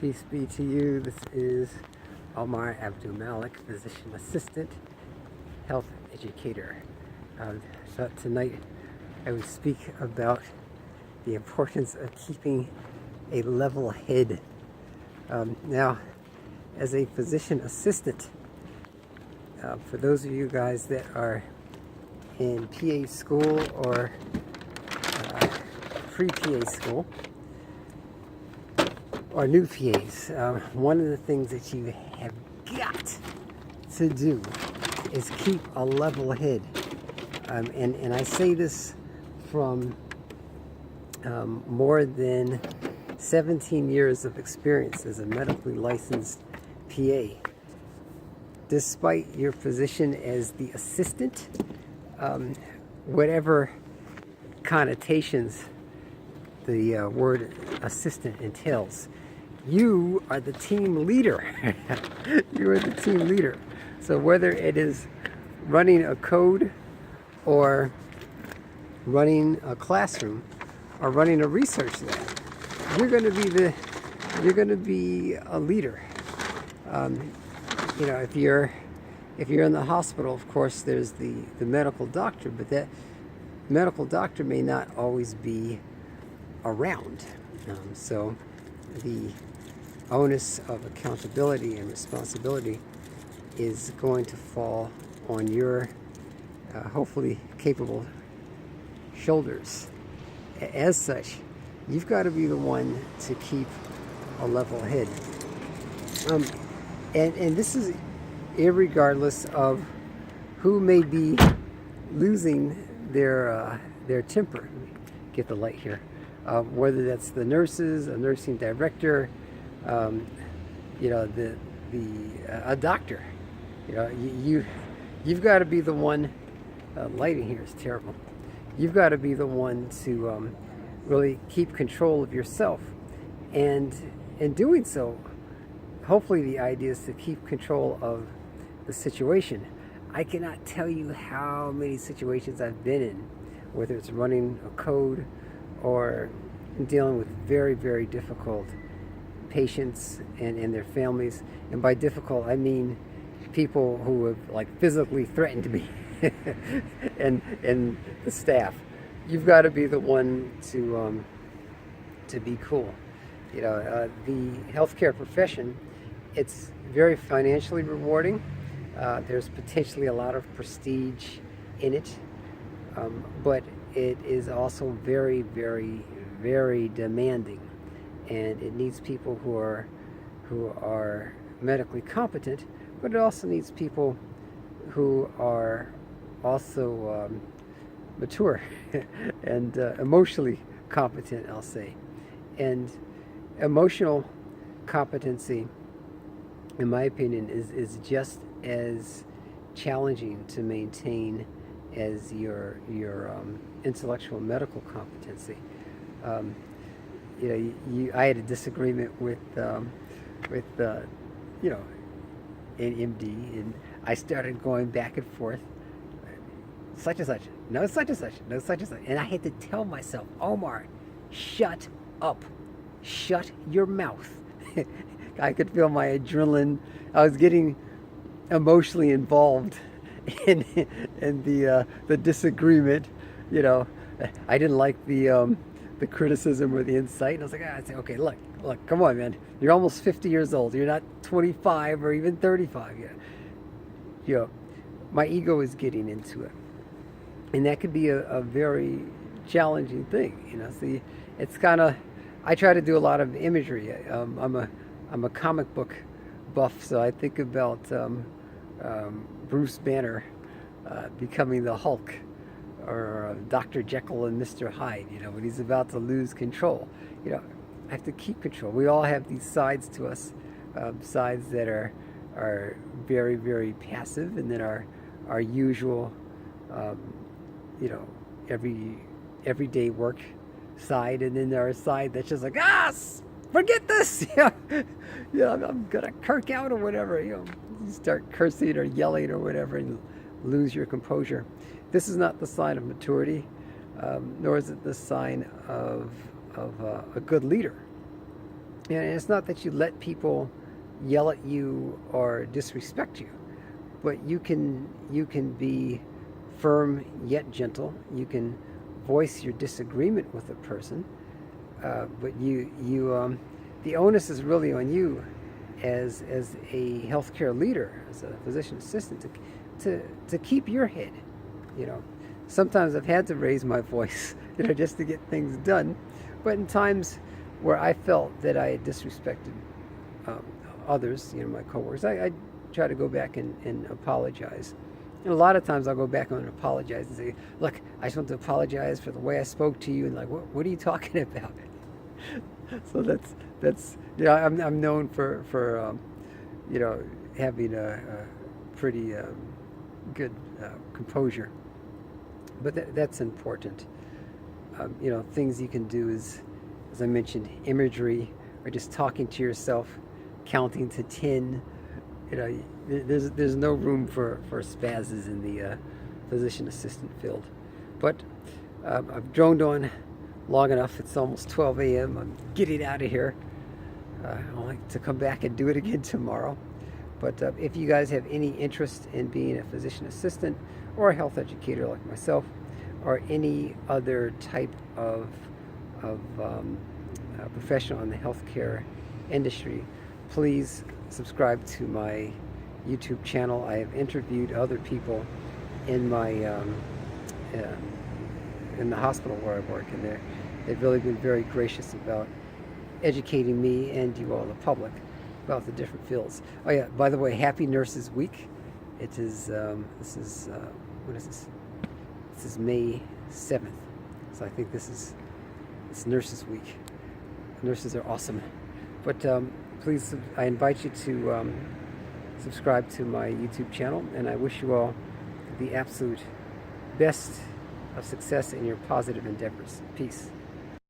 Peace be to you. This is Omar Abdul Malik, physician assistant, health educator. So tonight I will speak about the importance of keeping a level head. Now, as a physician assistant, for those of you guys that are in PA school or pre-PA school, or new PAs, one of the things that you have got to do is keep a level head. And I say this from more than 17 years of experience as a medically licensed PA. Despite your position as the assistant, whatever connotations the word assistant entails, you are the team leader. You are the team leader. So whether it is running a code or running a classroom or running a research lab, you're going to be a leader. You know, if you're in the hospital, of course, there's the medical doctor, but that medical doctor may not always be around. So the onus of accountability and responsibility is going to fall on your hopefully capable shoulders. As such, you've got to be the one to keep a level head. And this is irregardless of who may be losing their temper. Let me get the light here. Whether that's the nurses, a nursing director, you know, a doctor. You know, you've got to be the one. Lighting here is terrible. You've got to be the one to really keep control of yourself, and in doing so, hopefully the idea is to keep control of the situation. I cannot tell you how many situations I've been in, whether it's running a code or dealing with very, very difficult patients and their families. And by difficult, I mean people who have like physically threatened me and the staff. You've got to be the one to be cool. You know, the healthcare profession, it's very financially rewarding. There's potentially a lot of prestige in it, but it is also very, very, very demanding, and it needs people who are medically competent, but it also needs people who are also mature and emotionally competent, I'll say. And emotional competency, in my opinion, is just as challenging to maintain as your intellectual medical competency. You know, I had a disagreement with you know, an MD, and I started going back and forth. Such and such, no such and such, no such and such, and I had to tell myself, Omar, shut up, shut your mouth. I could feel my adrenaline. I was getting emotionally involved in the disagreement. You know, I didn't like the criticism or the insight. And I was like, I say, okay, look, come on, man. You're almost 50 years old. You're not 25 or even 35 yet. You know, my ego is getting into it, and that could be a very challenging thing. You know, see, it's kind of. I try to do a lot of imagery. I'm a comic book buff, so I think about Bruce Banner becoming the Hulk, or Dr. Jekyll and Mr. Hyde. You know, when he's about to lose control. You know, I have to keep control. We all have these sides to us, sides that are very, very passive, and then our usual, you know, everyday work side, and then there's a side that's just like, forget this. Yeah, I'm gonna kirk out or whatever. You know, you start cursing or yelling or whatever, and lose your composure. This is not the sign of maturity, nor is it the sign of a good leader. And it's not that you let people yell at you or disrespect you, but you can be firm yet gentle. You can voice your disagreement with a person, but the onus is really on you as a healthcare leader, as a physician assistant, to keep your head. You know, sometimes I've had to raise my voice, just to get things done, but in times where I felt that I had disrespected others, my coworkers, I try to go back and apologize. And a lot of times I'll go back and apologize and say, look, I just want to apologize for the way I spoke to you, and like, what are you talking about? So that's I'm known for having a pretty good composure, but that's important. Things you can do is, as I mentioned, imagery, or just talking to yourself, counting to 10. There's no room for spazzes in the physician assistant field. But I've droned on long enough. It's almost 12 a.m. I'm getting out of here. I'd like to come back and do it again tomorrow. But if you guys have any interest in being a physician assistant or a health educator like myself, or any other type of professional in the healthcare industry, please subscribe to my YouTube channel. I have interviewed other people in my in the hospital where I work, and they've really been very gracious about educating me and you all, the public, about the different fields. Oh yeah, by the way, Happy Nurses Week. It is this is what is this? This is May 7th. So I think it's Nurses Week. Nurses are awesome. But please, I invite you to subscribe to my YouTube channel, and I wish you all the absolute best of success in your positive endeavors. Peace.